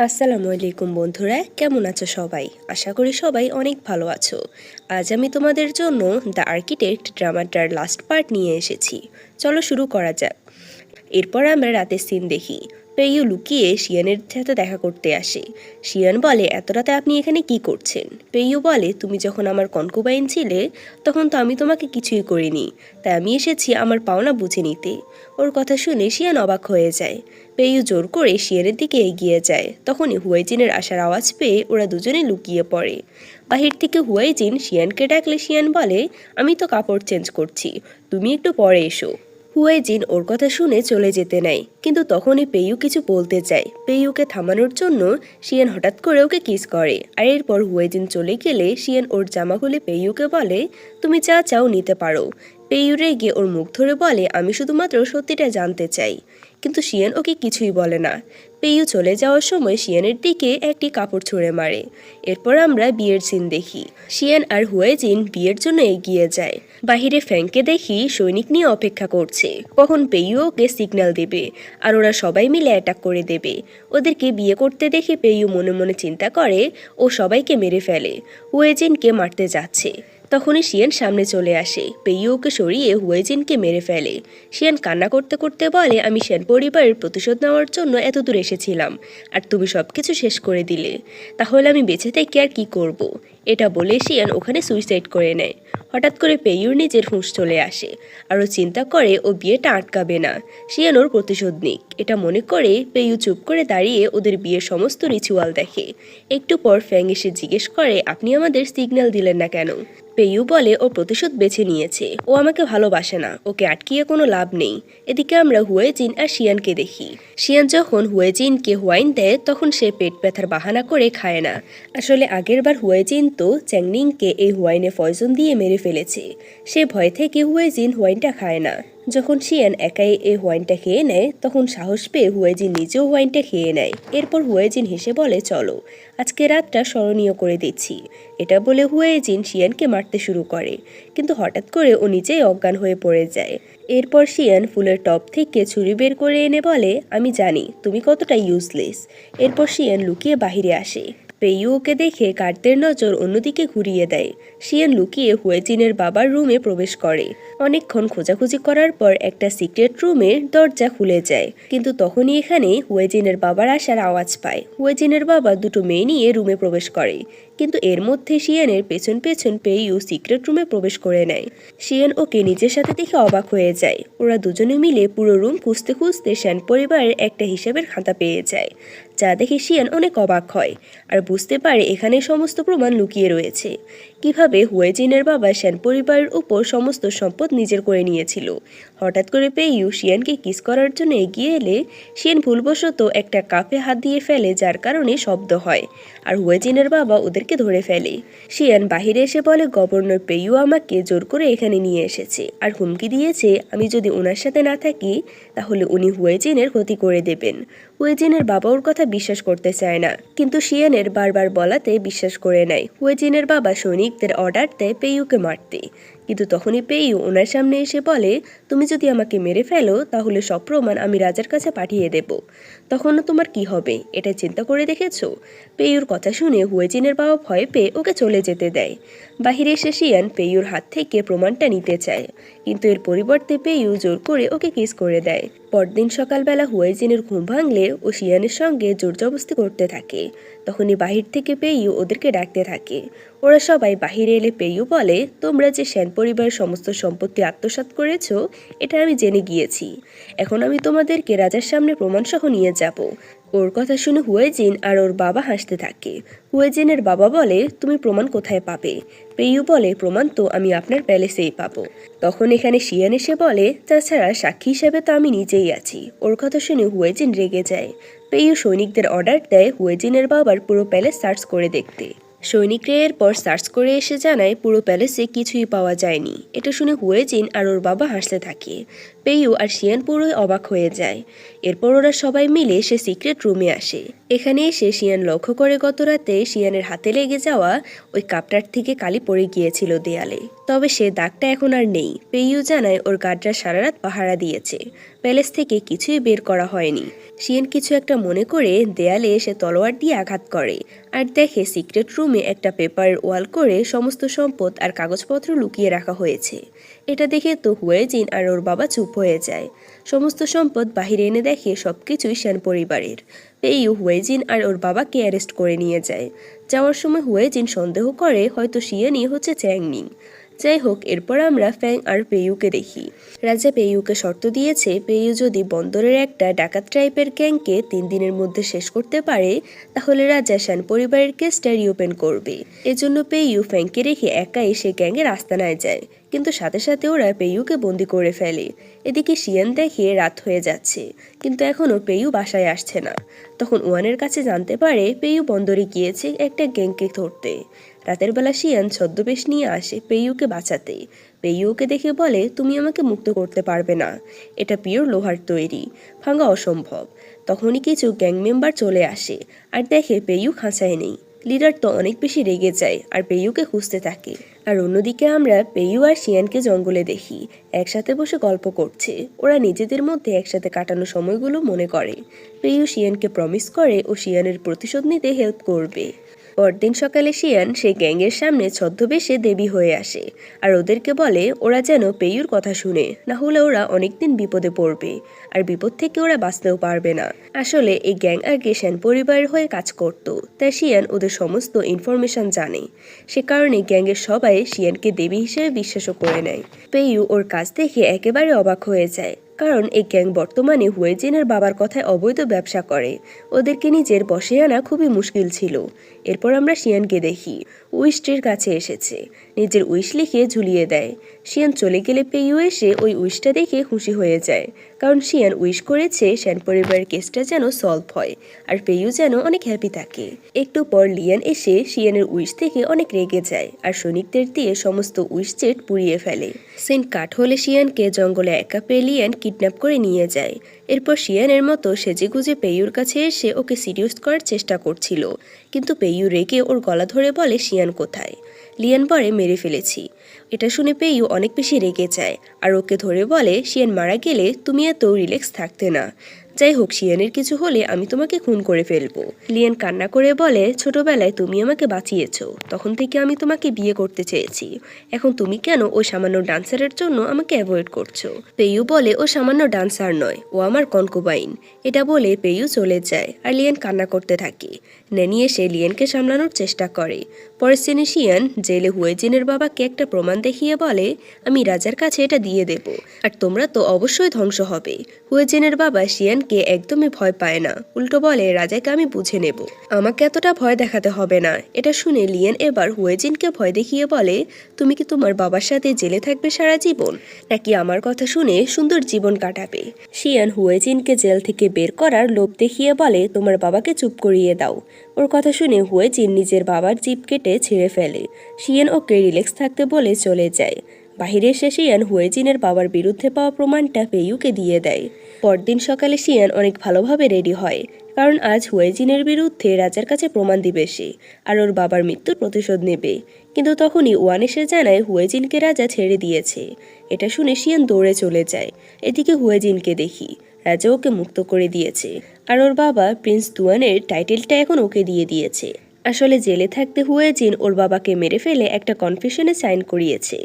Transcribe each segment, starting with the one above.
আসসালামু আলাইকুম বন্ধুরা, কেমন আছো সবাই? আশা করি সবাই অনেক ভালো আছো। আজ আমি তোমাদের জন্য দ্য আর্কিটেক্ট ড্রামাটার লাস্ট পার্ট নিয়ে এসেছি। চলো শুরু করা যাক। এরপর আমরা রাতের সিন দেখি। পেইয়ু লুকিয়ে শিয়ানের সাথে দেখা করতে আসে। শিয়ান বলে, এত রাতে আপনি এখানে কি করছেন? পেইয়ু বলে, তুমি যখন আমার কনকুবাইন ছিলে তখন তো আমি তোমাকে কিছুই করিনি, তাই আমি এসেছি আমার পাওনা বুঝে নিতে। ওর কথা শুনে শিয়ান অবাক হয়ে যায়। পেইয়ু জোর করে শিয়ানের দিকে এগিয়ে যায়। তখনই হুয়াইজিনের আসার আওয়াজ পেয়ে ওরা দুজনে লুকিয়ে পড়ে। বাহির থেকে হুয়াইজিন শিয়ানকে ডাকলে শিয়ান বলে, আমি তো কাপড় চেঞ্জ করছি, তুমি একটু পরে এসো। হুয়াইজিন ওর কথা শুনে চলে যেতে নেয়, কিন্তু তখনই পেইয়ু কিছু বলতে চায়। পেইয়ুকে থামানোর জন্য শিয়ান হঠাৎ করে ওকে কিস করে, আর এরপর হুয়াইজিন চলে গেলে শিয়ান ওর জামা খুলে পেইয়ুকে বলে, তুমি যা চাও নিতে পারো। পেইয়ু রেগে ওর মুখ ধরে বলে, আমি শুধুমাত্র সত্যিটা জানতে চাই। কিন্তু শিয়ান ওকে কিছুই বলে না। পেইয়ু চলে যাওয়ার সময় শিয়ানের দিকে একটি কাপড় ছুঁড়ে মারে। এরপর আমরা বিয়ের সিন দেখি। শিয়ান আর হুয়াইজিন বিয়ের জন্য এগিয়ে যায়। বাহিরে ফ্যাংকে দেখি সৈনিক নিয়ে অপেক্ষা করছে, কখন পেইয়ু ওকে সিগন্যাল দেবে আর ওরা সবাই মিলে অ্যাটাক করে দেবে। ওদেরকে বিয়ে করতে দেখে পেইয়ু মনে মনে চিন্তা করে ও সবাইকে মেরে ফেলে। হুয়াইজিনকে মারতে যাচ্ছে, তখনই শিয়ান সামনে চলে আসে। পেইয়ু ওকে সরিয়ে হুয়াইজিনকে মেরে ফেলে। শিয়ান কান্না করতে করতে বলে, আমি সেন পরিবারের প্রতিশোধ নেওয়ার জন্য এতদূর এসেছিলাম, আর তুমি সবকিছু শেষ করে দিলে। তাহলে আমি বেঁচে থেকে আর কি করব? এটা বলে শিয়ান ওখানে সুইসাইড করে নেয়। হঠাৎ করে পেইয়ুর নিজের হুঁশ চলে আসে, আর ও চিন্তা করে ও বিয়েটা আটকাবে না, শিয়ান ওর প্রতিশোধ নিক। এটা মনে করে পেইয়ু চুপ করে দাঁড়িয়ে ওদের বিয়ের সমস্ত রিচুয়াল দেখে। একটু পর ফ্যাং এসে জিজ্ঞেস করে, আপনি আমাদের সিগন্যাল দিলেন না কেন? পেইয়ু বলে, ও প্রতিশোধ বেছে নিয়েছে, ও আমাকে ভালোবাসে না, ওকে আটকিয়ে কোনো লাভ নেই। এদিকে আমরা হুয়াইজিন আর শিয়ানকে দেখি। শিয়ান যখন হুয়াইজিনকে ওয়াইন দেয় তখন সে পেট ব্যথার বাহানা করে খায় না। আসলে আগের বার হুয়াইজিন তো চ্যাংনিংকে এই ওয়াইনে পয়জন দিয়ে মেরে ফেলেছে। সে ভয় থেকে হুয়াইজিন ওয়াইনটা খায় না। যখন শিয়ান একাই এই ওয়াইনটা খেয়ে নেয় তখন সাহস পেয়ে হুয়াইজিন নিজেও ওয়াইনটা খেয়ে নেয়। এরপর হুয়াইজিন হেসে বলে, চলো আজকে রাতটা স্মরণীয় করে দিচ্ছি। এটা বলে হুয়াইজিন শিয়ানকে মারতে শুরু করে, কিন্তু হঠাৎ করে ও নিজেই অজ্ঞান হয়ে পড়ে যায়। এরপর শিয়ান ফুলের টপ থেকে ছুরি বের করে এনে বলে, আমি জানি তুমি কতটা ইউজলেস। এরপর শিয়ান লুকিয়ে বাহিরে আসে। পেইয়ু ওকে দেখে কার্তের নজর অন্যদিকে ঘুরিয়ে দেয়। শিয়ান লুকিয়ে হুয়াইজিনের বাবার রুমে প্রবেশ করে। অনেকক্ষণ খোঁজাখুঁজি করার পর একটা সিক্রেট রুমের দরজা খুলে যায়, কিন্তু তখনই এখানে হুয়াইজিনের বাবার আসার আওয়াজ পায়। হুয়াইজিনের বাবা দুটো মেয়ে নিয়ে রুমে প্রবেশ করে, কিন্তু এর মধ্যে শিয়ানের পেছন পেছন পেইয়ু সিক্রেট রুমে প্রবেশ করে নেয়। শিয়ান ওকে নিজের সাথে দেখে অবাক হয়ে যায়। ওরা দুজনে মিলে পুরো রুম খুঁজতে খুঁজতে শ্যান পরিবারের একটা হিসাবের খাতা পেয়ে যায়, যা দেখে শিয়ান অনেক অবাক হয় আর বুঝতে পারে এখানে সমস্ত প্রমাণ লুকিয়ে রয়েছে। কিভাবে হুয়াইজিনের বাবা শ্যান পরিবারের উপর সমস্ত সম্পদ নিজের করে নিয়েছিল। হঠাৎ করে পেইয়ু শিয়ানকে কিস করার জন্য এগিয়ে এলে শিয়ান ভুলবশত একটা কাপে হাত দিয়ে ফেলে, যার কারণে শব্দ হয়, আর হুয়াইজিনের বাবা ওদেরকে ধরে ফেলে। শিয়ান বাহিরে এসে বলে, গভর্নর পেইয়ু আমাকে জোর করে এখানে নিয়ে এসেছে আর হুমকি দিয়েছে আমি যদি ওনার সাথে না থাকি তাহলে উনি হুয়াইজিনের ক্ষতি করে দেবেন। হুয়াইজিনের বাবা ওর কথা বিশ্বাস করতে চায় না, কিন্তু শিয়ানের বারবার বলাতে বিশ্বাস করে নেয়। হুয়াইজিনের বাবা সৈনিকদের অর্ডার দেয় পেইয়ুকে মারতে, কিন্তু তখনই পেইয়ু ওনার সামনে এসে বলে, তুমি যদি আমাকে মেরে ফেলো তাহলে সব প্রমাণ আমি রাজার কাছে পাঠিয়ে দেব, তখনও তোমার কি হবে এটা চিন্তা করে দেখেছো? পেইয়ুর কথা শুনে হুয়াইজিনের বাবা ভয় পেয়ে ওকে চলে যেতে দেয়। বাহিরে এসে শিয়ান পেইয়ুর হাত থেকে প্রমাণটা নিতে চায়, কিন্তু এর পরিবর্তে পেইয়ু জোর করে ওকে কিস করে দেয়। পরদিন সকালবেলা হুয়াইজিনের ঘুম ভাঙলে ও শিয়ানের সঙ্গে জোরজবস্তি করতে থাকে। তখনই বাহির থেকে পেইয়ু ওদেরকে ডাকতে থাকে। ওরা সবাই বাহিরে এলে পেইয়ু বলে, তোমরা যে শ্যান পরিবারের সমস্ত সম্পত্তি আত্মসাৎ করেছো এটা আমি জেনে গিয়েছি। এখন আমি তোমাদেরকে রাজার সামনে প্রমাণসহ নিয়ে যাব। ওর কথা শুনে হুয়াইজিন আর ওর বাবা হাসতে থাকে। হুয়াইজিনের বাবা বলে, তুমি প্রমাণ কোথায় পাবে? পেইয়ু বলে, প্রমাণ তো আমি আপনার প্যালেসেই পাবো। তখন এখানে শিয়ান এসে বলে, তাছাড়া সাক্ষী হিসেবে তো আমি নিজেই আছি। ওর কথা শুনে হুয়াইজিন রেগে যায়। পেইয়ু সৈনিকদের অর্ডার দেয় হুয়াইজিনের বাবার পুরো প্যালেস সার্চ করে দেখতে। সৈনিকরা এরপর সার্চ করে এসে জানায় পুরো প্যালেসে কিছুই পাওয়া যায়নি। এটা শুনে হুয়াইজিন আর ওর বাবা হাসতে থাকে। পেইয়ু আর শিয়ান পুরোই অবাক হয়ে যায়। এরপর ওরা সবাই মিলে সে সিক্রেট রুমে আসে। এখানে এসে শিয়ান লক্ষ্য করে গত রাতে শিয়ানের হাতে লেগে যাওয়া ওই কাপটার থেকে কালি পড়ে গিয়েছিল দেয়ালে। তবে সে দাগটা এখন আর নেই। পেইয়ু জানায় ওর গার্ডরা সারা রাত পাহারা দিয়েছে, প্যালেস থেকে কিছুই বের করা হয়নি। শিয়ান কিছু একটা মনে করে দেয়ালে এসে তলোয়ার দিয়ে আঘাত করে আর দেখে সিক্রেট রুমে একটা পেপার ওয়াল করে সমস্ত সম্পদ আর কাগজপত্র লুকিয়ে রাখা হয়েছে। এটা দেখে তো হুয়েজিন আর ওর বাবা চুপ হয়ে যায়। সমস্ত সম্পদ বাহিরে এনে দেখে সবকিছুই শ্যান পরিবারের। পেইয়ু হুয়েজিন আর ওর বাবাকে অ্যারেস্ট করে নিয়ে যায়। যাওয়ার সময় হুয়েজিন সন্দেহ করে হয়তো শিয়ানই হচ্ছে চ্যাংনিং। যাই হোক, এরপর আমরা ফ্যাং আর পেইয়ুকে দেখি। রাজা পেইয়ুকে শর্ত দিয়েছে পেইয়ু যদি বন্দরের একটা ডাকাত টাইপের গ্যাংকে 3 দিনের মধ্যে শেষ করতে পারে তাহলে রাজা শ্যান পরিবারের কেসটা রিওপেন করবে। এজন্য পেইয়ু ফ্যাংকে রেখে একাই সে গ্যাংয়ের আস্তানায় যায়, কিন্তু সাথে সাথে ওরা পেইয়ুকে বন্দি করে ফেলে। এদিকে শিয়ান দেখে রাত হয়ে যাচ্ছে, কিন্তু এখনও পেইয়ু বাসায় আসছে না। তখন ওয়ানের কাছে জানতে পারে পেইয়ু বন্দরে গিয়েছে একটা গ্যাংকে ধরতে। রাতের বেলা শিয়ান ছদ্মবেশ নিয়ে আসে পেইয়ুকে বাঁচাতে। পেইয়ুকে দেখে বলে, তুমি আমাকে মুক্ত করতে পারবে না, এটা পিওর লোহার তৈরি, ভাঙা অসম্ভব। তখনই কিছু গ্যাং মেম্বার চলে আসে আর দেখে পেইয়ু খাঁচায় নেই। লিডার তো অনেক বেশি রেগে যায় আর পেইয়ুকে খুঁজতে থাকে। আর অন্যদিকে আমরা পেইয়ু আর শিয়ানকে জঙ্গলে দেখি একসাথে বসে গল্প করছে। ওরা নিজেদের মধ্যে একসাথে কাটানো সময়গুলো মনে করে। পেইয়ু শিয়ানকে প্রমিস করে ও শিয়ানের প্রতিশোধ নিতে হেল্প করবে। পরদিন সকালে শিয়ান সেই গ্যাংয়ের সামনে ছদ্মবেশে দেবী হয়ে আসে আর ওদেরকে বলে ওরা যেন পেইয়ুর কথা শুনে, না হলে ওরা অনেকদিন বিপদে পড়বে আর বিপদ থেকে ওরা বাঁচতেও পারবে না। আসলে এই গ্যাং আগে শ্যান পরিবারের হয়ে কাজ করত, তাই শিয়ান ওদের সমস্ত ইনফরমেশন জানে। সে কারণে গ্যাংয়ের সবাই শিয়ানকে দেবী হিসেবে বিশ্বাসও করে নেয়। পেইয়ু ওর কাজ দেখে একেবারে অবাক হয়ে যায়, কারণ এই গ্যাং বর্তমানে হুয়েজিনের বাবার কথায় অবৈধ ব্যবসা করে। ওদেরকে নিজের বশে আনা খুবই মুশকিল ছিল। এরপর আমরা শিয়ানকে দেখি উইশটির কাছে এসেছে, নিজের উইশ লিখে ঝুলিয়ে দেয়। শিয়ান চলে গেলে পেইয়ু এসে ওই উইশটা দেখে খুশি হয়ে যায়, কারণ শিয়ান উইশ করেছে শ্যান পরিবারের কেসটা যেন সলভ হয় আর পেইয়ু যেন অনেক হ্যাপি থাকে। একটু পর লিয়ান এসে শিয়ানের উইশ থেকে অনেক রেগে যায় আর সৈনিকদের দিয়ে সমস্ত উইশ চেট পুড়িয়ে ফেলে। সিন কাট হলে শিয়ানকে জঙ্গলে একা পেয়ে লিয়ান কিডন্যাপ করে নিয়ে যায়। এরপর শিয়ানের মতো সেজেগুজে পেইয়ুর কাছে এসে ওকে সিরিয়াস করার চেষ্টা করছিল, কিন্তু পেইয়ু রেগে ওর গলা ধরে বলে শিয়ান কোথায়। লিয়ান পরে মেরে ফেলেছি। এটা শুনে পেইয়ু অনেক বেশি রেগে যায় আর ওকে ধরে বলে শিয়ান মারা গেলে তুমি এত রিল্যাক্স থাকতে না। যাই হোক, শিয়ানের কিছু হলে আমি তোমাকে খুন করে ফেলবো। লিয়ান কান্না করে বলে ছোটবেলায় তুমি আমাকে বাঁচিয়েছো, তখন থেকে আমি তোমাকে বিয়ে করতে চেয়েছি। এখন তুমি কেন ওই সামান্য ডান্সারের জন্য আমাকে অ্যাভয়েড করছো? পেইয়ু বলে ও সামান্য ডান্সার নয়, ও আমার কনকুবাইন। এটা বলে পেইয়ু চলে যায় আর লিয়ান কান্না করতে থাকে। ন্যানি এসে লিয়ানকে সামলানোর চেষ্টা করে। পরের সিনে শিয়ান জেলে হুয়েজিনের বাবাকে একটা প্রমাণ দেখিয়ে বলে আমি রাজার কাছে এটা দিয়ে দেব আর তোমরা তো অবশ্যই ধ্বংস হবে। হুয়েজিনের বাবা শিয়ানকে একদমই ভয় পায় না, উল্টো বলে রাজাকে আমি বুঝে নেব, আমাকে এতটা ভয় দেখাতে হবে না। এটা শুনে লিয়ান এবার হুয়েজিনকে ভয় দেখিয়ে বলে তুমি কি তোমার বাবার সাথে জেলে থাকবে সারা জীবন, নাকি আমার কথা শুনে সুন্দর জীবন কাটাবে? শিয়ান হুয়েজিনকে জেল থেকে বের করার লোভ দেখিয়ে বলে তোমার বাবাকে চুপ করিয়ে দাও। ওর কথা শুনে হুয়েজিন নিজের বাবার জিভ কেটে ছিঁড়ে ফেলে। শিয়ান ওকে রিল্যাক্স থাকতে বলে চলে যায়। বাহিরে এসে শিয়ান হুয়েজিনের বাবার বিরুদ্ধে পাওয়া প্রমাণটা পেইয়ুকে দিয়ে দেয়। পরদিন সকালে শিয়ান অনেক ভালোভাবে রেডি হয়, কারণ আজ হুয়েজিনের বিরুদ্ধে রাজার কাছে প্রমাণ দিবে সে আর ওর বাবার মৃত্যুর প্রতিশোধ নেবে। কিন্তু তখনই ওয়ান এসে জানায় হুয়েজিনকে রাজা ছেড়ে দিয়েছে। এটা শুনে শিয়ান দৌড়ে চলে যায়। এদিকে হুয়েজিনকে দেখি রাজা ওকে মুক্ত করে দিয়েছে আর ওর বাবা প্রিন্স তুয়ানের টাইটেলটা এখন ওকে দিয়ে দিয়েছে। আসলে জেলে থাকতে হুয়েজিন ওর বাবাকে মেরে ফেলে একটা কনফেশনে সাইন করিয়েছে,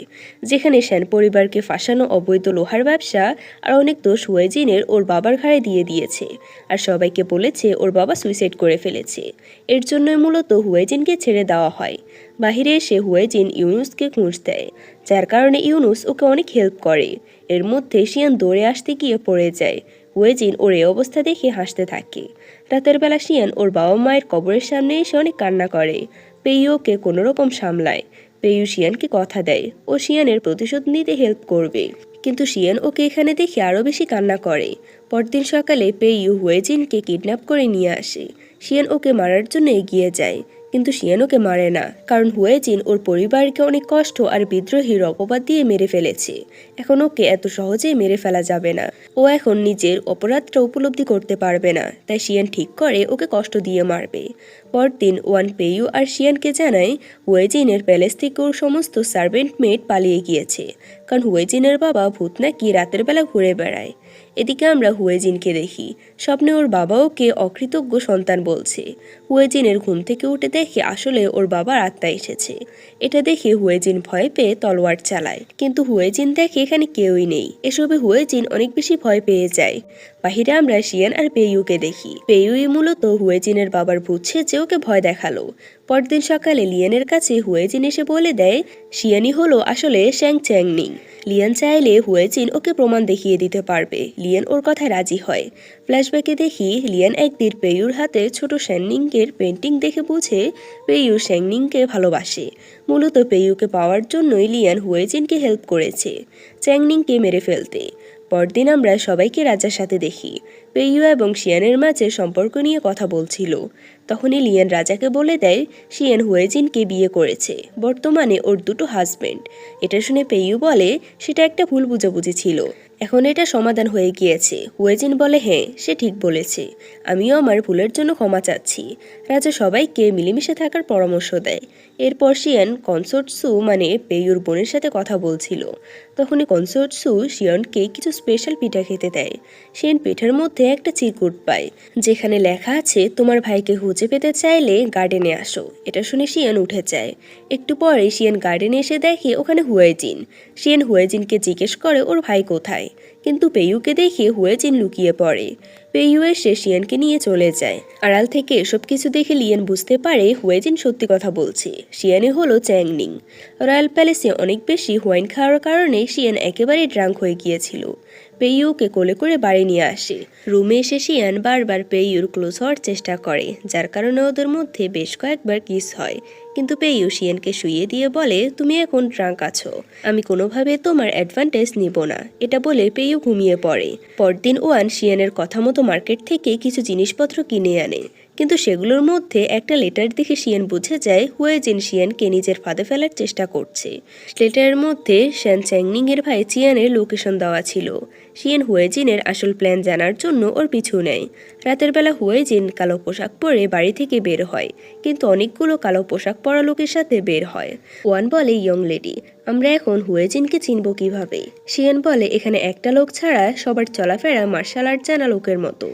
যেখানে শ্যান পরিবারকে ফাঁসানো, অবৈধ লোহার ব্যবসা আর অনেক দোষ হুয়েজিনের ওর বাবার ঘাড়ে দিয়ে দিয়েছে আর সবাইকে বলেছে ওর বাবা সুইসাইড করে ফেলেছে। এর জন্যই মূলত হুয়েজিনকে ছেড়ে দেওয়া হয়। বাহিরে এসে হুয়েজিন ইউনুসকে খুঁজ দেয়, যার কারণে ইউনুস ওকে অনেক হেল্প করে। এর মধ্যে শিয়ান দৌড়ে আসতে গিয়ে পড়ে যায়। হুয়েজিন ওর এই অবস্থা দেখে হাসতে থাকে। রাতের বেলা শিয়ান ওর বাবা মায়ের কবরের সামনে এসে অনেক কান্না করে। পেইয়ু ওকে কোনোরকম সামলায়। পেইয়ু শিয়ানকে কথা দেয় ও শিয়ানের প্রতিশোধ নিতে হেল্প করবে, কিন্তু শিয়ান ওকে এখানে দেখে আরও বেশি কান্না করে। পরদিন সকালে পেইয়ু হুয়েজিনকে কিডন্যাপ করে নিয়ে আসে। শিয়ান ওকে মারার জন্য এগিয়ে যায়, কিন্তু শিয়ান ওকে মারে না, কারণ হুয়েজিন ওর পরিবারকে অনেক কষ্ট আর বিদ্রোহীর অপবাদ দিয়ে মেরে ফেলেছে। এখন ওকে এত সহজেই মেরে ফেলা যাবে না। ও এখন নিজের অপরাধটা উপলব্ধি করতে পারবে না, তাই শিয়ান ঠিক করে ওকে কষ্ট দিয়ে মারবে। পরদিন ওয়ান পেইয়ু আর শিয়ানকে জানায় হুয়েজিনের প্যালেস থেকে ওর সমস্ত সার্ভেন্ট মেড পালিয়ে গিয়েছে, কারণ হুয়েজিনের বাবা ভূত নাকি রাতের বেলা ঘুরে বেড়ায়। এদিকে আমরা হুয়েজিনকে দেখি, স্বপ্নে ওর বাবা ওকে অকৃতজ্ঞ সন্তান বলছে। হুয়েজিনের ঘুম থেকে উঠে দেখে আসলে ওর বাবার আত্মা এসেছে। এটা দেখে হুয়েজিন ভয় পেয়ে তলোয়ার চালায়, কিন্তু হুয়েজিন দেখে এখানে কেউই নেই। এসবে হুয়েজিন অনেক বেশি ভয় পেয়ে যায়। বাহিরে আমরা শিয়ান আর পেইয়ুকে দেখি। পেইয়ুই মূলত হুয়েজিনের বাবার ভূত সেজে ওকে ভয় দেখালো। পরদিন সকালে লিয়ানের কাছে হুয়েজিন এসে বলে দেয় শিয়ানই হলো আসলে শ্যাং চ্যাংনিং। লিয়ান চাইলে হুয়েজিন ওকে প্রমাণ দেখিয়ে দিতে পারবে। লিয়ান ওর কথায় রাজি হয়। ফ্ল্যাশব্যাকে দেখি লিয়ান একদিন পেইয়ুর হাতে ছোট শ্যাংনিংয়ের পেন্টিং দেখে বুঝে পেইয়ু শ্যাংনিংকে ভালোবাসে। মূলত পেইয়ুকে পাওয়ার জন্যই লিয়ান হুয়েজিনকে হেল্প করেছে চ্যাংনিংকে মেরে ফেলতে। পরদিন আমরা সবাইকে রাজার সাথে দেখি। পেইয়ু এবং শিয়ানের মাঝে সম্পর্ক নিয়ে কথা বলছিল। তখনই লিয়ান রাজাকে বলে দেয় শিয়ান হুয়েজিনকে বিয়ে করেছে, বর্তমানে ওর দুটো হাজবেন্ড। এটা শুনে পেইয়ু বলে সেটা একটা ভুল বুঝাবুঝি ছিল, এখন এটা সমাধান হয়ে গিয়েছে। হুয়েজিন বলে হ্যাঁ, সে ঠিক বলেছে, আমিও আমার ভুলের জন্য ক্ষমা চাচ্ছি। রাজা সবাইকে মিলেমিশে থাকার পরামর্শ দেয়। এরপর শিয়ান কনসোর্ট সু মানে পেইয়ুর বোনের সাথে কথা বলছিল। তখনই কনসোর্ট সু শিয়ানকে কিছু স্পেশাল পিঠা খেতে দেয়। শিয়ান পিঠার মধ্যে একটা চিরকুট পায়, যেখানে লেখা আছে তোমার ভাইকে খুঁজে পেতে চাইলে গার্ডেনে আসো। এটা শুনে শিয়ান উঠে যায়। একটু পরে শিয়ান গার্ডেনে এসে দেখে ওখানে হুয়েজিন। শিয়ান হুয়েজিনকে জিজ্ঞেস করে ওর ভাই কোথায়, কিন্তু পেইয়ুকে দেখে হুয়েজিন লুকিয়ে পড়ে। পেইয়ু এসে শিয়ানকে নিয়ে চলে যায়। আড়াল থেকে এসব কিছু দেখে লিয়ান বুঝতে পারে হুয়েজিন সত্যি কথা বলছে, শিয়ানে হলো চ্যাংনিং। রয়্যাল প্যালেসে অনেক বেশি ওয়াইন খাওয়ার কারণে শিয়ান একেবারে ড্রাঙ্ক হয়ে গিয়েছিল। পেইয়ুকে কোলে করে বাড়ি নিয়ে আসে। রুমে এসে শিয়ান বারবার পেইয়ুর ক্লোজ হওয়ার চেষ্টা করে, যার কারণে ওদের মধ্যে বেশ কয়েকবার কিস হয়। কিন্তু পেইয়ু শিয়ানকে শুইয়ে দিয়ে বলে তুমি এখন ড্রাঙ্ক আছো, আমি কোনোভাবে তোমার অ্যাডভান্টেজ নিব না। এটা বলে পেইয়ু ঘুমিয়ে পড়ে। পরদিন ওয়ান শিয়ানের কথা মতো মার্কেট থেকে কিছু জিনিসপত্র কিনে আনে, কিন্তু সেগুলোর মধ্যে একটা লেটার দেখে শিয়ান বুঝে যায় হুয়েজিন শিয়ানকে নিজের ফাঁদে ফেলার চেষ্টা করছে। লেটারের মধ্যে শ্যান চ্যাংনিং এর ভাই চিয়ানের লোকেশন দেওয়া ছিল। শিয়ান হুয়েজিনের আসল প্ল্যান জানার জন্য ওর পিছু নেয়। রাতের বেলা হুয়েজিন কালো পোশাক পরে বাড়ি থেকে বের হয়, কিন্তু অনেকগুলো কালো পোশাক পরা লোকের সাথে বের হয়। ওয়ান বলে ইয়ং লেডি, আমরা এখন হুয়েজিনকে চিনব কিভাবে? শিয়ান বলে এখানে একটা লোক ছাড়া সবার চলাফেরা মার্শাল আর্ট জানা লোকের মতো।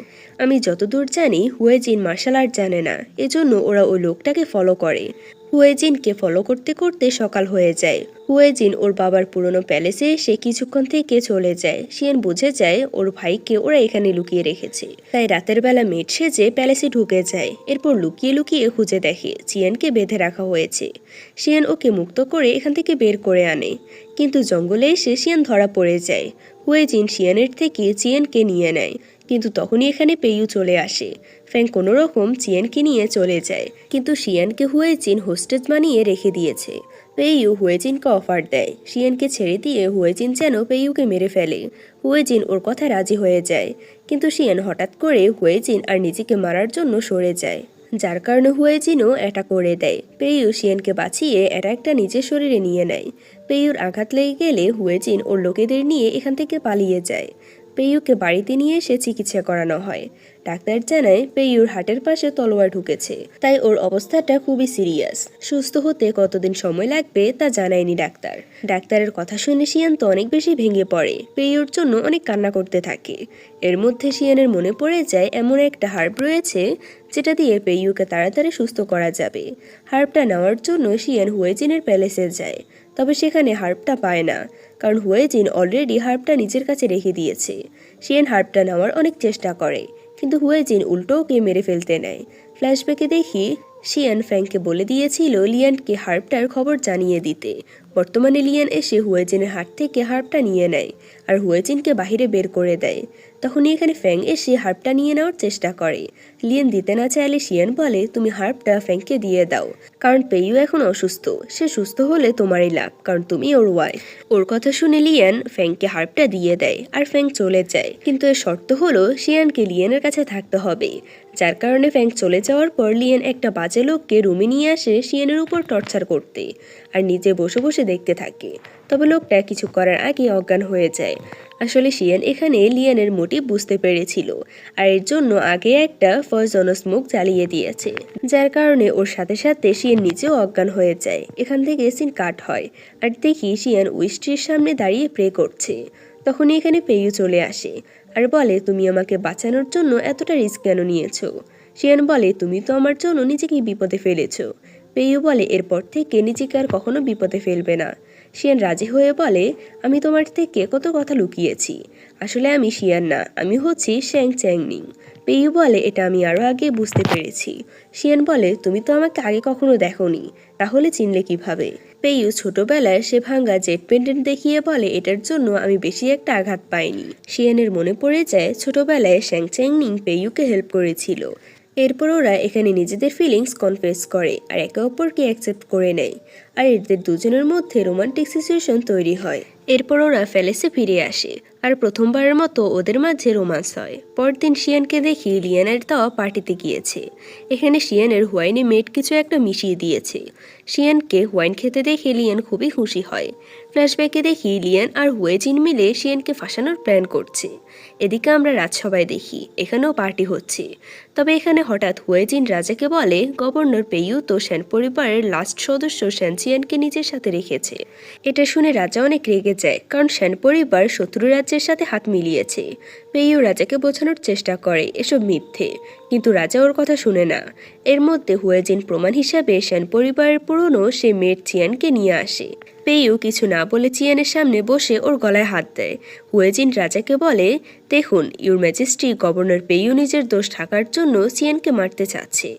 আমি যতদূর জানি হুয়েজিন মার্শাল আর্ট জানে না, এজন্য ওরা ওই লোকটাকে ফলো করে। হুয়েজিনকে ফলো করতে করতে সকাল হয়ে যায়। হুয়েজিন ওর বাবার পুরনো প্যালেসে এসে কিছুক্ষণ থেকে চলে যায়। শিয়ান বুঝে যায় ওর ভাইকে ওরা এখানে লুকিয়ে রেখেছে, তাই রাতের বেলা মেট সেজে প্যালেসে ঢুকে যায়। এরপর লুকিয়ে লুকিয়ে খুঁজে দেখে চিয়ানকে বেঁধে রাখা হয়েছে। শিয়ান ওকে মুক্ত করে এখান থেকে বের করে আনে, কিন্তু জঙ্গলে এসে শিয়ান ধরা পড়ে যায়। হুয়েজিন শিয়ানের থেকে চিয়ানকে নিয়ে নেয়, কিন্তু তখনই এখানে পেইয়ু চলে আসে। ফ্যাং কোনো রকম চিয়ানকে নিয়ে চলে যায়, কিন্তু শিয়ানকে হুয়েজিন হোস্টেজ বানিয়ে রেখে দিয়েছে। পেইয়ু হুয়েজিনকে অফার দেয় শিয়ানকে ছেড়ে দিয়ে হুয়েজিন যেন পেইয়ুকে মেরে ফেলে। হুয়েজিন ওর কথায় রাজি হয়ে যায়, কিন্তু শিয়ান হঠাৎ করে হুয়েজিন আর নিজেকে মারার জন্য সরে যায়, যার কারণে হুয়েজিনও এটা করে দেয়। পেইয়ু শিয়ানকে বাঁচিয়ে এটা একটা নিজের শরীরে নিয়ে নেয়। পেইয়ুর আঘাত লেগে গেলে হুয়েজিন ওর লোকেদের নিয়ে এখান থেকে পালিয়ে যায়। পেইয়ুকে বাড়িতে নিয়ে এসে চিকিৎসা করানো হয়। ডাক্তার জানায় পেইয়ুর হার্টের পাশে তলোয়ার ঢুকেছে, তাই ওর অবস্থাটা খুবই সিরিয়াস। সুস্থ হতে কতদিন সময় লাগবে তা জানায়নি ডাক্তার। ডাক্তারের কথা শুনে শিয়ান তো অনেক বেশি ভেঙে পড়ে, পেইয়ুর জন্য অনেক কান্না করতে থাকে। এর মধ্যে শিয়ানের মনে পড়ে যায় এমন একটা হার্ব রয়েছে যেটা দিয়ে পেইয়ুকে তাড়াতাড়ি সুস্থ করা যাবে। হার্বটা নেওয়ার জন্য শিয়ান হুয়েজিনের প্যালেসে যায়, তবে সেখানে হার্বটা পায় না, কারণ হুয়েজিন অলরেডি হার্বটা নিজের কাছে রেখে দিয়েছে। শিয়ান হার্বটা নেওয়ার অনেক চেষ্টা করে, কিন্তু হুয়েজিন উল্টো ওকে মেরে ফেলতে নেয়। ফ্ল্যাশব্যাকে দেখি শিয়ান ফ্র্যাঙ্ককে বলে দিয়েছিল লিয়ানকে হার্বটার খবর জানিয়ে দিতে। বর্তমানে লিয়ান এসে হুয়েজিনের হাত থেকে হার্বটা নিয়ে নেয় আর হুয়েজিনকে বাহিরে বের করে দেয়। তখনই এখানে ফ্যাং এসে হার্বটা নিয়ে নেওয়ার চেষ্টা করে। লিয়ান দিতে না চাইলে শিয়ান বলে তুমি হার্বটা ফ্যাংকে দিয়ে দাও, কারণ পেইয়ু এখন অসুস্থ, সে সুস্থ হলে তোমারই লাভ, কারণ তুমি ওর ওয়াইফ। ওর কথা শুনে লিয়ান ফ্যাংকে হার্বটা দিয়ে দেয় আর ফ্যাং চলে যায়, কিন্তু এর শর্ত হলো শিয়ানকে লিয়ানের কাছে থাকতে হবে। যার কারণে ফ্যাং চলে যাওয়ার পর লিয়েন একটা বাজে লোককে রুমে নিয়ে আসে শিয়ানের উপর টর্চার করতে আর নিজে বসে বসে দেখতে থাকে। তবে লোকটা কিছু করার আগে অজ্ঞান হয়ে যায়। আসলে শিয়ান এখানে লিয়ানের মোটিভ বুঝতে পেরেছিল আর এর জন্য আগে একটা পয়জনাস স্মোক জ্বালিয়ে দিয়েছে, যার কারণে ওর সাথে সাথে শিয়ান নিজেও অজ্ঞান হয়ে যায়। এখান থেকে সিন কাট হয় আর দেখি শিয়ান উইস্ট্রির সামনে দাঁড়িয়ে প্রে করছে। তখনই এখানে পেয়ু চলে আসে আর বলে, তুমি আমাকে বাঁচানোর জন্য এতটা রিস্ক কেন নিয়েছো? শিয়ান বলে, তুমি তো আমার জন্য নিজেকে বিপদে ফেলেছো। পেয়ু বলে, এরপর থেকে নিজেকে আর কখনো বিপদে ফেলবে না। শিয়ান রাজি হয়ে বলে, আমি তোমার থেকে কত কথা লুকিয়েছি। আসলে আমি শিয়ান না, আমি হচ্ছি শ্যাং চ্যাংনিং। পেয়ু বলে, এটা আমি আরও আগে বুঝতে পেরেছি। শিয়ান বলে, তুমি তো আমাকে আগে কখনো দেখোনি, তাহলে চিনলে কিভাবে? পেয়ু ছোটবেলায় সে ভাঙ্গা জেট পেন্ডেন্ট দেখিয়ে বলে, এটার জন্য আমি বেশি একটা আঘাত পাইনি। শিয়ানের মনে পড়ে যায় ছোটবেলায় শ্যাং চ্যাংনিং পেয়ুকে হেল্প করেছিল। এরপর ওরা এখানে নিজেদের ফিলিংস কনফেস করে আর একে অপরকে অ্যাকসেপ্ট করে নেয় আর এদের দুজনের মধ্যে রোমান্টিক সিচুয়েশন তৈরি হয়। এরপর ওরা প্যালেসে ফিরে আসে আর প্রথমবারের মতো ওদের মাঝে রোমান্স হয়। পরদিন শিয়ানকে দেখি লিয়ানের দেওয়া পার্টিতে গিয়েছে। এখানে শিয়ানের হোয়াইনে মেড কিছু একটা মিশিয়ে দিয়েছে। শিয়ানকে হোয়াইন খেতে দেখে লিয়ান খুবই খুশি হয়। ফ্ল্যাশব্যাকে দেখি লিয়ান আর হুয়েজিন মিলে শিয়ানকে ফাঁসানোর প্ল্যান করছে। এদিকে আমরা রাজসভায় দেখি এখানেও পার্টি হচ্ছে। তবে এখানে হঠাৎ হুয়েজিন রাজাকে বলে, গভর্নর পেয়ু তো শ্যান পরিবারের লাস্ট সদস্য শ্যানচিয়ানকে নিজের সাথে রেখেছে। এটা শুনে রাজা অনেক রেগে যায়, কারণ শ্যান পরিবার শত্রু রাজ্যের সাথে হাত মিলিয়েছে। পেয়ু রাজাকে বোঝানোর চেষ্টা করে এসব মিথ্যে, কিন্তু রাজা ওর কথা শুনে না। এর মধ্যে হুয়েজিন প্রমাণ হিসাবে শ্যান পরিবারের পুরনো সে মেয়ের চিয়ানকে নিয়ে আসে। পেয়ু কিছু না বলে চিয়ানের সামনে বসে ওর গলায় হাত দেয়। হুয়েজিন রাজাকে বলে, দেখুন ইউর ম্যাজেস্টি, গভর্নর পেয়ু নিজের দোষ ঢাকার জন্য চিয়ানকে মারতে চাচ্ছে।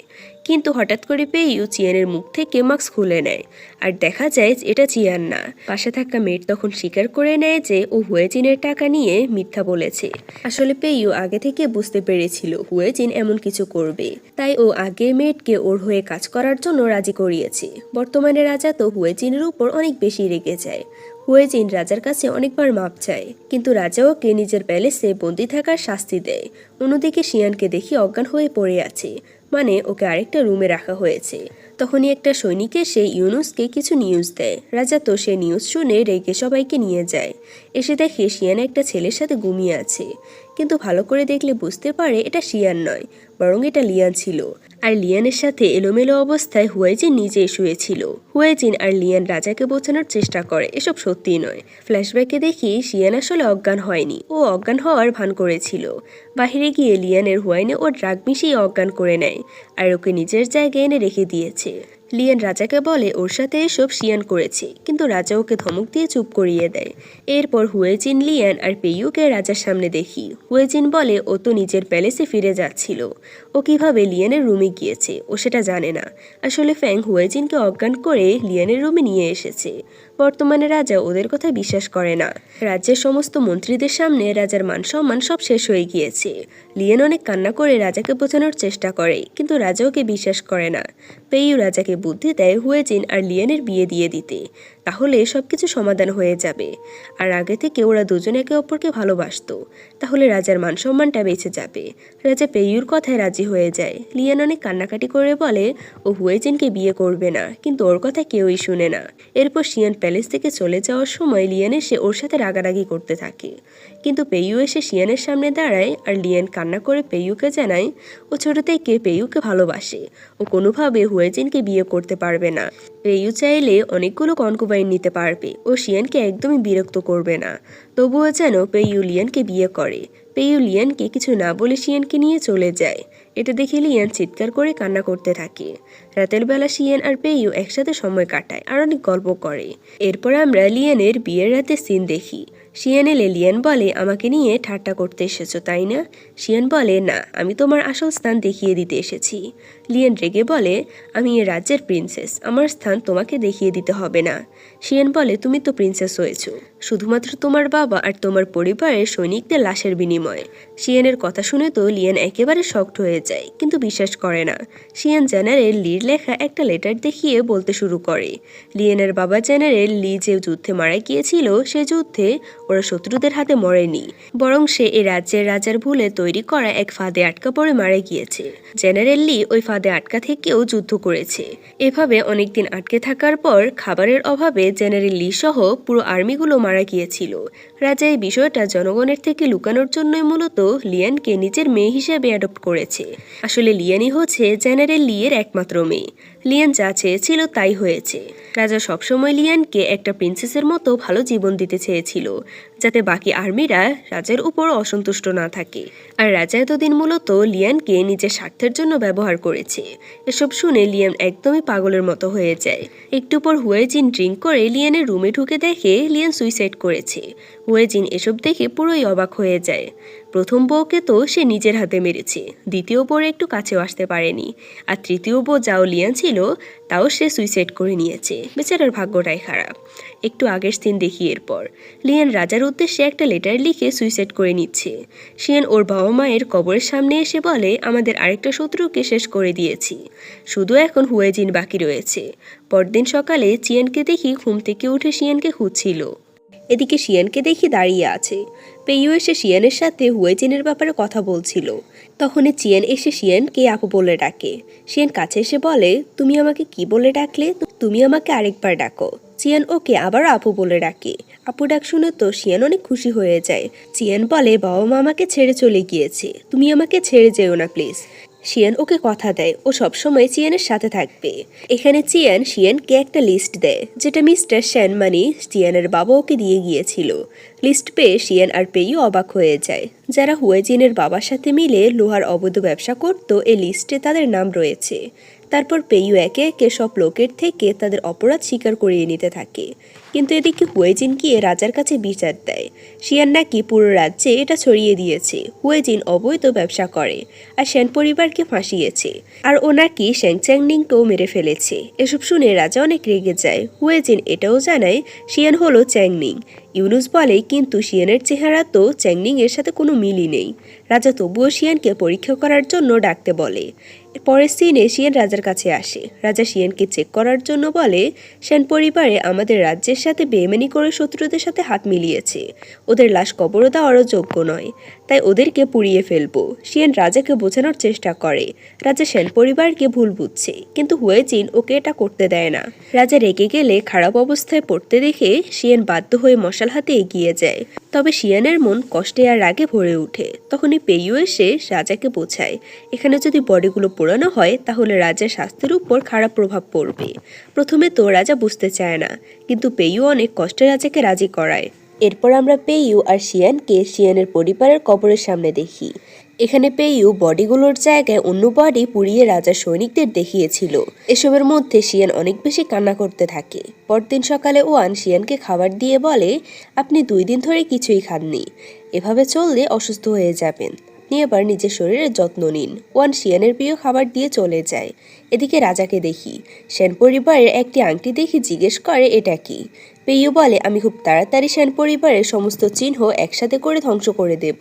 কিন্তু হঠাৎ করে পেয়ু চিয়ানের মুখ থেকে মাস্ক খুলে নেয় আর দেখা যায় এটা চিয়ান না। পাশে থাকা মেয়ের তখন স্বীকার করে নেয় যে ও হুয়েজিনের টাকা নিয়ে মিথ্যা বলেছে। আসলে পেয়ু আগে থেকে বুঝতে পেরেছিল হুয়েজিন এমন কিছু করবে, তাই ও আগে মেয়েটকে ওর হয়ে কাজ করার জন্য রাজি করিয়েছে। বর্তমানে রাজা তো হুয়েজিনের উপর অনেক বেশি রেগে যায়। হুয়েজিন রাজার কাছে অনেকবার মাপ চায়, কিন্তু রাজা ওকে নিজের প্যালেসে বন্দি থাকার শাস্তি দেয়। অন্যদিকে শিয়ানকে দেখি অজ্ঞান হয়ে পড়ে আছে, মানে ওকে আরেকটা রুমে রাখা হয়েছে। তখনই একটা সৈনিক এসে ইউনুসকে কিছু নিউজ দেয়। রাজা তো সে নিউজ শুনে রেগে সবাইকে নিয়ে যায়। এসে দেখে শিয়ান একটা ছেলের সাথে ঘুমিয়ে আছে, কিন্তু ভালো করে দেখলে বুঝতে পারে এটা শিয়ান নয়, বরং এটা লিয়ান ছিল। আর লিয়ানের সাথে এলোমেলো অবস্থায় হুয়েজিন নিজে শুয়েছিল। হুয়েজিন আর লিয়ান রাজাকে বোঝানোর চেষ্টা করে এসব সত্যি নয়। ফ্ল্যাশব্যাকে দেখি শিয়ান আসলে অজ্ঞান হয়নি, ও অজ্ঞান হওয়ার ভান করেছিল। বাহিরে গিয়ে লিয়ানের হুয়াইনে ও ড্রাগ মিশিয়ে অজ্ঞান করে নেয় আর ওকে নিজের জায়গায় এনে রেখে দিয়েছে। লিয়ান রাজাকে বলে ওর সাথে এসব শিয়ান করেছে, কিন্তু রাজা ওকে ধমক দিয়ে চুপ করিয়ে দেয়। এরপর হুয়েজিন, লিয়ান আর পেইয়ুকে রাজার সামনে দেখি। হুয়েজিন বলে ও তো নিজের প্যালেসে ফিরে যাচ্ছিল, ও কিভাবে লিয়ানের রুমে গিয়েছে ও সেটা জানে না। আসলে ফ্যাং হুয়েজিনকে অজ্ঞান করে লিয়ানের রুমে নিয়ে এসেছে। বর্তমানে রাজা ওদের কথা বিশ্বাস করে না। রাজ্যের সমস্ত মন্ত্রীদের সামনে রাজার মান সম্মান সব শেষ হয়ে গিয়েছে। লিয়ান অনেক কান্না করে রাজাকে বোঝানোর চেষ্টা করে, কিন্তু রাজা ওকে বিশ্বাস করে না। পেইয়ু রাজাকে বুদ্ধি দেয় হুয়েজিন আর লিয়ানের বিয়ে দিয়ে দিতে, তাহলে সবকিছু সমাধান হয়ে যাবে। আর আগে থেকে ওরা দুজন একে অপরকে ভালোবাসতো, তাহলে রাজার মান সম্মানটা বেঁচে যাবে। রাজা পেইয়ুর কথায় রাজি হয়ে যায়। লিয়ান অনেক কান্নাকাটি করে বলে ও হুয়েজিনকে বিয়ে করবে না, কিন্তু ওর কথা কেউই শুনে না। এরপর শিয়ান প্যালেস থেকে চলে যাওয়ার সময় লিয়ান এসে ওর সাথে রাগারাগি করতে থাকে, কিন্তু পেইয়ু এসে শিয়ানের সামনে দাঁড়ায় আর লিয়ান কান্না করে পেইয়ুকে জানায় ও ছোট থেকে পেইয়ুকে ভালোবাসে, ও কোনোভাবে হুয়েজিনকে বিয়ে করতে পারবে না। পেইয়ু চাইলে অনেকগুলো কনকুবাইন নিতে পারবে, ও শিয়ানকে একদমই বিরক্ত করবে না। তবুও যেন পেইয়ু লিয়ানকে বিয়ে করে। পেইয়ু লিয়ানকে কিছু না বলে শিয়ানকে নিয়ে চলে যায়। এটা দেখে লিয়ান চিৎকার করে কান্না করতে থাকে। রাতের বেলা শিয়ান আর পেইয়ু একসাথে সময় কাটায় আর অনেক গল্প করে। এরপর আমরা লিয়ানের বিয়ের রাতে সিন দেখি। শিয়ান এলে লিয়ান বলে, আমাকে নিয়ে ঠাট্টা করতে এসেছো তাই না? শিয়ান বলে, না, আমি তোমার আসল স্থান দেখিয়ে দিতে এসেছি। লিয়ান রেগে বলে, আমি এ রাজ্যের প্রিন্সেস, আমার স্থান তোমাকে দেখিয়ে দিতে হবে না। শিয়ান বলে, তুমি তো প্রিন্সেস হয়েছো শুধুমাত্র তোমার বাবা আর তোমার পরিবারের সৈনিকদের লাশের বিনিময়ে। শিয়ানের কথা শুনে তো লিয়ান একেবারে শকড হয়ে যায়, কিন্তু বিশ্বাস করে না। শিয়ান জেনারেল লির লেখা একটা লেটার দেখিয়ে বলতে শুরু করে, লিয়ানের বাবা জেনারেল লি যে যুদ্ধে মারা গিয়েছিল সে যুদ্ধে ওরা শত্রুদের হাতে মরেনি, বরং সে এই রাজ্যের রাজার ভুলে তৈরি করা এক ফাঁদে আটকা পড়ে মারা গিয়েছে। জেনারেল লি ওই ফাঁদে আটকা থেকেও যুদ্ধ করেছে। এভাবে অনেকদিন আটকে থাকার পর খাবারের অভাবে জেনারেল লি সহ পুরো আর্মিগুলো মারা গিয়েছিল। রাজা এই বিষয়টা জনগণের থেকে লুকানোর জন্যই মূলত লিয়ানকে নিজের মেয়ে হিসেবে অ্যাডপ্ট করেছে। আসলে লিয়ানই হচ্ছে জেনারেল লি এর একমাত্র মেয়ে। লিয়ান যা চেয়েছিল তাই হয়েছে। রাজা সবসময় লিয়ানকে একটা প্রিন্সেসের মতো ভালো জীবন দিতে চেয়েছিল, যাতে বাকি আর্মিরা রাজার উপর অসন্তুষ্ট না থাকে। আর রাজা এতদিন মূলত লিয়ানকে নিজের স্বার্থের জন্য ব্যবহার করেছে। এসব শুনে লিয়ান একদমই পাগলের মতো হয়ে যায়। একটু পর হুয়েজিন ড্রিঙ্ক করে লিয়ানের রুমে ঢুকে দেখে লিয়ান সুইসাইড করেছে। হুয়েজিন এসব দেখে পুরোই অবাক হয়ে যায়। প্রথম বউকে তো সে নিজের হাতে মেরেছে, দ্বিতীয় বউর একটু কাছেও আসতে পারেনি, আর তৃতীয় বউ যাও লিয়ান ছিল তাও সে সুইসাইড করে নিয়েছে। বেচারার ভাগ্যটাই খারাপ। একটু আগের দিন দেখি এরপর লিয়ান রাজার উদ্দেশ্যে একটা লেটার লিখে সুইসাইড করে নিচ্ছে। শিয়ান ওর বাবা মায়ের কবরের সামনে এসে বলে, আমাদের আরেকটা শত্রুকে শেষ করে দিয়েছি, শুধু এখন হুয়েজিন বাকি রয়েছে। পরদিন সকালে চিয়ানকে দেখি ঘুম থেকে উঠে শিয়ানকে খুঁজছিল। এদিকে শিয়ানকে দেখি দাঁড়িয়ে আছে। পেইয়ু এসে শিয়ানের সাথে হুয়েজিনের ব্যাপারে কথা বলছিল। তখনই চিয়ান এসে শিয়ানকে আপু বলে ডাকে। শিয়ান কাছে এসে বলে, তুমি আমাকে কি বলে ডাকলে? তুমি আমাকে আরেকবার ডাকো। চিয়ান ওকে আবার আপু বলে ডাকে। আপু ডাক শুনে তো শিয়ান অনেক খুশি হয়ে যায়। চিয়ান বলে, বাবা মা আমাকে ছেড়ে চলে গিয়েছে, তুমি আমাকে ছেড়ে যেও না প্লিজ। শিয়ান ওকে কথা দেয় ও সবসময় চিয়ানের সাথে থাকবে। এখানে চিয়ান শিয়ানকে একটা লিস্ট দেয়, যেটা মিস্টার শ্যান মানে চিয়ানের বাবা ওকে দিয়ে গিয়েছিল। লিস্ট পেয়ে শিয়ান আর পেইয়ু অবাক হয়ে যায়। যারা হুয়েজিনের বাবার সাথে মিলে লোহার অবৈধ ব্যবসা করত এই লিস্টে তাদের নাম রয়েছে। তারপর পেইয়ু একে একে সব লোকের থেকে তাদের অপরাধ স্বীকার করিয়ে নিতে থাকে। কিন্তু এদিকে হুয়েজিন গিয়ে রাজার কাছে বিচার দেয়। শিয়ান নাকি পুরো রাজ্যে এটা ছড়িয়ে দিয়েছে হুয়েজিন অবৈধ ব্যবসা করে আর শ্যান পরিবারকে ফাঁসিয়েছে, আর ও নাকি শ্যাং চ্যাংনিংকেও মেরে ফেলেছে। এসব শুনে রাজা অনেক রেগে যায়। হুয়েজিন এটাও জানায় শিয়ান হলো চ্যাংনিং। ইউনুস বলে, কিন্তু শিয়ানের চেহারা তো চ্যাংনিং এর সাথে কোনো মিলই নেই। রাজা তবুও শিয়ানকে পরীক্ষা করার জন্য ডাকতে বলে। পরের সিনে শিয়ান রাজার কাছে আসে। রাজা শিয়ানকে চেক করার জন্য বলে, শ্যান পরিবারে আমাদের রাজ্যের সাথে বেইমানি করে শত্রুদের সাথে হাত মিলিয়েছে, ওদের লাশ কবর দেওয়ারও যোগ্য নয়, তাই ওদেরকে পুড়িয়ে ফেলবো। শিয়ান রাজাকে বোঝানোর চেষ্টা করে। রাজা শ্যান পরিবারকে ভুল বুঝছে, কিন্তু হুয়েজিন ওকে এটা করতে দেয় না। রাজা রেগে গেলে খারাপ অবস্থায় পড়তে দেখে শিয়ান বাধ্য হয়ে মশাল হাতে এগিয়ে যায়। তবে শিয়ানের মন কষ্টে আর রাগে ভরে ওঠে। তখনই পেইয়ু এসে রাজাকে বোঝায়, এখানে যদি বডিগুলো পোড়ানো হয় তাহলে রাজার স্বাস্থ্যের উপর খারাপ প্রভাব পড়বে। প্রথমে তো রাজা বুঝতে চায় না, কিন্তু পেইয়ু অনেক কষ্টে রাজাকে রাজি করায়। এরপর আমরা পেইয়ু আর শিয়ানকে শিয়ানের পরিবারের কবরের সামনে দেখি। এখানে পেইয়ু বডিগুলোর জায়গায় অন্য বডি পুড়িয়ে রাজার সৈনিকদের দেখিয়েছিল। এসবের মধ্যে শিয়ান অনেক বেশি কান্না করতে থাকে। পরদিন সকালে ওয়ান শিয়ানকে খাবার দিয়ে বলে, আপনি 2 দিন ধরে কিছুই খাননি, এভাবে চললে অসুস্থ হয়ে যাবেন, আপনি এবার নিজের শরীরের যত্ন নিন। ওয়ান শিয়ানের প্রিয় খাবার দিয়ে চলে যায়। এদিকে রাজাকে দেখি। শ্যান পরিবারের একটি আংটি দেখি জিজ্ঞেস করে, এটা কি? পেইয়ু বলে, আমি খুব তাড়াতাড়ি শ্যান পরিবারের সমস্ত চিহ্ন একসাথে করে ধ্বংস করে দেব।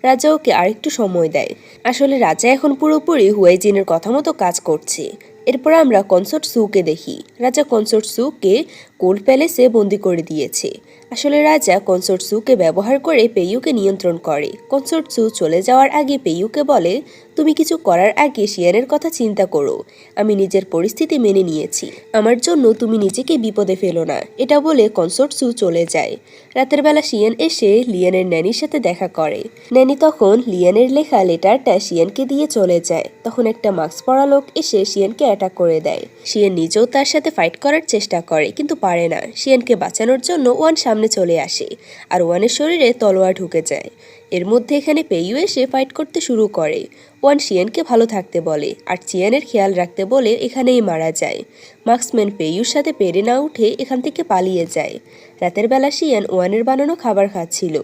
রাজা ওকে আরেকটু সময় দেয়। আসলে রাজা এখন পুরোপুরি হুয়েজিনের কথা মতো কাজ করছে। এরপর আমরা কনসর্ট সুকে দেখি। রাজা কনসর্ট সুকে কোল্ড প্যালেসে বন্দি করে দিয়েছে। আসলে রাজা কনসর্ট সুকে ব্যবহার করে পেইয়ুকে নিয়ন্ত্রণ করে। কনসর্ট সু চলে যাওয়ার আগে পেইয়ুকে বলে, তুমি কিছু করার আগে শিয়ানের কথা চিন্তা করো, আমি নিজের পরিস্থিতি মেনে নিয়েছি, আমার জন্য তুমি নিজেকে বিপদে ফেলো না। এটা বলে কনসর্ট সু চলে যায়। রাতের বেলা শিয়ান এসে লিয়ানের ন্যানির সাথে দেখা করে। ন্যানি তখন লিয়ানের লেখা লেটারটা শিয়ানকে দিয়ে চলে যায়। তখন একটা মাস্ক পরা লোক এসে শিয়ানকে অ্যাটাক করে দেয়। শিয়ান নিজেও তার সাথে ফাইট করার চেষ্টা করে, কিন্তু পারে না। শিয়ানকে বাঁচানোর জন্য ওয়ান সামনে চলে আসে, আর ওয়ানের শরীরে তলোয়ার ঢুকে যায়। এর মধ্যে এখানে পেইয়ু এসে ফাইট করতে শুরু করে। ওয়ান শিয়ানকে ভালো থাকতে বলে, আর চিয়ানের খেয়াল রাখতে বলে এখানেই মারা যায়। মার্কসম্যান পেইয়ুর সাথে পেরে না উঠে এখান থেকে পালিয়ে যায়। রাতের বেলা শিয়ান ওয়ানের বানানো খাবার খাচ্ছিল,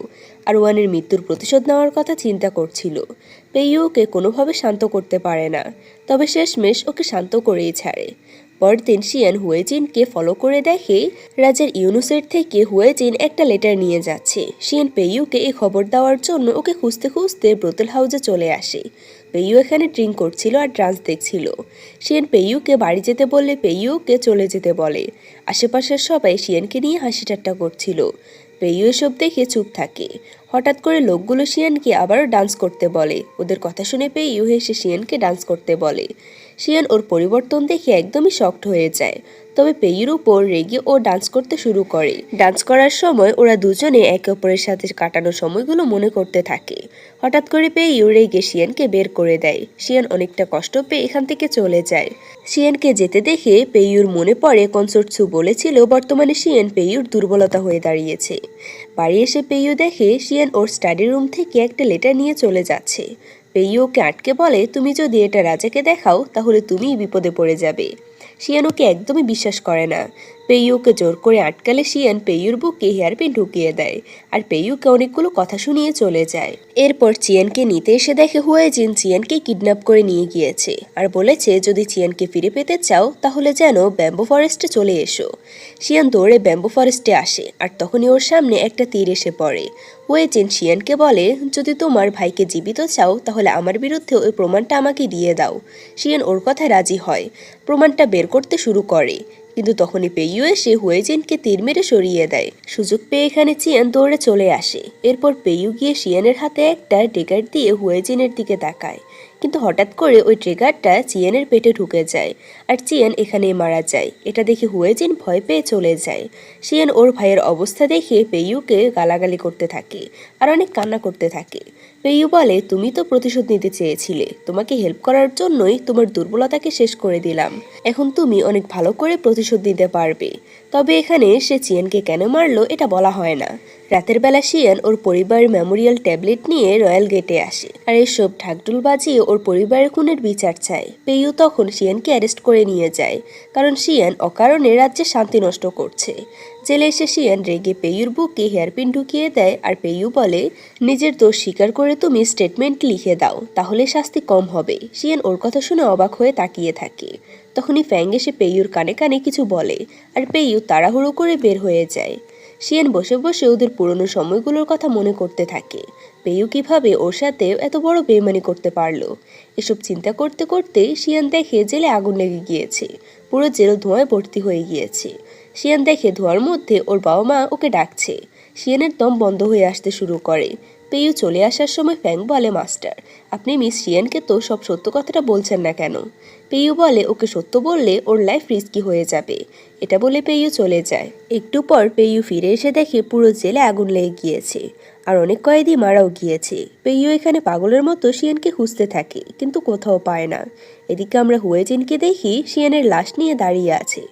আর ওয়ানের মৃত্যুর প্রতিশোধ নেওয়ার কথা চিন্তা করছিল। পেইয়ু ওকে কোনোভাবে শান্ত করতে পারে না, তবে শেষমেশ ওকে শান্ত করেই ছাড়ে। পরদিন শিয়ান হুয়েজিনকে ফলো করে দেখে রাজার ইউনুসের থেকে হুয়েজিন একটা লেটার নিয়ে যাচ্ছে। শিয়ান পেইয়ুকে এই খবর দেওয়ার জন্য ওকে খুঁজতে খুঁজতে ব্রোথেল হাউসে চলে আসে। পেইয়ু এখানে ড্রিঙ্ক করছিল আর ডান্স দেখছিল। শিয়ান পেইয়ুকে বাড়ি যেতে বললে পেইয়ুকে চলে যেতে বলে। আশেপাশের সবাই শিয়ানকে নিয়ে হাসি ঠাট্টা করছিল। পেইয়ু এসব দেখে চুপ থাকে। হঠাৎ করে লোকগুলো শিয়ানকে আবারও ডান্স করতে বলে। ওদের কথা শুনে পেইয়ু হেসে শিয়ানকে ডান্স করতে বলে। শিয়ান ওর পরিবর্তন দেখে একদমই শকড হয়ে যায়। তবে পেইয়ুর উপর রেগে ও ডান্স করতে শুরু করে। ডান্স করার সময় ওরা দুজনে একে অপরের সাথে কাটানো সময়গুলো মনে করতে থাকে। হঠাৎ করে পেইয়ু রেগে শিয়ানকে বের করে দেয়। শিয়ান অনেকটা কষ্ট পেয়ে এখান থেকে চলে যায়। শিয়ানকে যেতে দেখে পেইয়ুর মনে পড়ে কনসোর্টসু বলেছিল বর্তমানে শিয়ান পেইয়ুর দুর্বলতা হয়ে দাঁড়িয়েছে। বাড়ি এসে পেইয়ু দেখে শিয়ান ওর স্টাডি রুম থেকে একটা লেটার নিয়ে চলে যাচ্ছে। পেইয়ু ওকে আটকে বলে, তুমি যদি এটা রাজাকে দেখাও তাহলে তুমিই বিপদে পড়ে যাবে। শিয়ান ওকে একদমই বিশ্বাস করে না। পেইয়ুকে জোর করে আটকালে শিয়ান পেইয়ুর বুকে হেয়ারপিন ঢুকিয়ে দেয় আর পেইয়ুকে অনেকগুলো কথা শুনিয়ে চলে যায়। এরপর চিয়ানকে নিতে এসে দেখে হুয়েজিন চিয়ানকে কিডন্যাপ করে নিয়ে গিয়েছে আর বলেছে যদি চিয়ানকে ফিরে পেতে চাও তাহলে যেন ব্যাম্বু ফরেস্টে চলে এসো। শিয়ান দৌড়ে ব্যাম্বু ফরেস্টে আসে আর তখনই ওর সামনে একটা তীর এসে পড়ে। হুয়েজিন শিয়ানকে বলে, যদি তোমার ভাইকে জীবিত চাও তাহলে আমার বিরুদ্ধে ওই প্রমাণটা আমাকে দিয়ে দাও। শিয়ান ওর কথায় রাজি হয়। প্রমাণটা বের করতে শুরু করে, কিন্তু তখনই পেইয়ু এসে হুয়েজিনকে তীর মেরে সরিয়ে দেয়। সুযোগ পেয়ে এখানে চিয়ান দৌড়ে চলে আসে। এরপর পেইয়ু গিয়ে শিয়ানের হাতে একটা ট্রিগার দিয়ে হুয়েজিনের দিকে তাকায়, কিন্তু হঠাৎ করে ওই ট্রিগারটা চিয়ানের পেটে ঢুকে যায় আর চিয়ান এখানেই মারা যায়। এটা দেখে হুয়েজিন ভয় পেয়ে চলে যায়। শিয়ান ওর ভাইয়ের অবস্থা দেখে পেইয়ুকে গালাগালি করতে থাকে আর অনেক কান্না করতে থাকে। পেইয়ু বলে, তুমি তো প্রতিশোধ নিতে চেয়েছিলে, তোমাকে হেল্প করার জন্যই তোমার দুর্বলতাকে শেষ করে দিলাম। এখন তুমি অনেক ভালো করে প্রতিশোধ নিতে পারবে। তবে এখানে সে চিয়ানকে কেন মারলো এটা বলা হয় না। রাতের বেলা শিয়ান ওর পরিবারের মেমোরিয়াল ট্যাবলেট নিয়ে রয়্যাল গেটে আসে আর এসব ঢাকঢোল বাজিয়ে ওর পরিবারের খুনের বিচার চায়। পেইয়ু তখন শিয়ানকে অ্যারেস্ট করে নিয়ে যায়, কারণ শিয়ান অকারণে রাজ্যে শান্তি নষ্ট করছে। জেলে এসে শিয়ান রেগে পেইয়ুর বুকে হেয়ারপিন ঢুকিয়ে দেয় আর পেইয়ু বলে, নিজের দোষ স্বীকার করে তুমি স্টেটমেন্ট লিখে দাও, তাহলে শাস্তি কম হবে। শিয়ান ওর কথা শুনে অবাক হয়ে তাকিয়ে থাকে। তখনই ফ্যাং এসে পেইয়ুর কানে কানে কিছু বলে আর পেইয়ু তাড়াহুড়ো করে বের হয়ে যায়। শিয়ান বসে বসে ওদের পুরনো সময়গুলোর কথা মনে করতে থাকে। পেইয়ু কিভাবে ওর সাথে এত বড় বেইমানি করতে পারলো। এসব চিন্তা করতে করতে শিয়ান দেখে জেলে আগুন লেগে গিয়েছে। পুরো জেল ধোঁয়ায় ভর্তি হয়ে গিয়েছে। শিয়ান দেখে ধোঁয়ার মধ্যে ওর বাবা মা ওকে ডাকছে। শিয়ানের দম বন্ধ হয়ে আসতে শুরু করে। পেইয়ু চলে আসার সময় ফ্যাং বলে, মাস্টার, আপনি মিস শিয়ানকে তো সব সত্য কথাটা বলছেন না কেন? পেইয়ু বলে, ওকে সত্য বললে ওর লাইফ রিস্কি হয়ে যাবে। এটা বলে পেইয়ু চলে যায়। একটু পর পেইয়ু ফিরে এসে দেখে পুরো জেলে আগুন লেগে গিয়েছে আর অনেক কয়েদি মারাও গিয়েছে। পেইয়ু এখানে পাগলের মতো শিয়ানকে খুঁজতে থাকে, কিন্তু কোথাও পায় না। এদিকে আমরা হুয়েজিনকে দেখি শিয়ানের লাশ নিয়ে দাঁড়িয়ে আছে।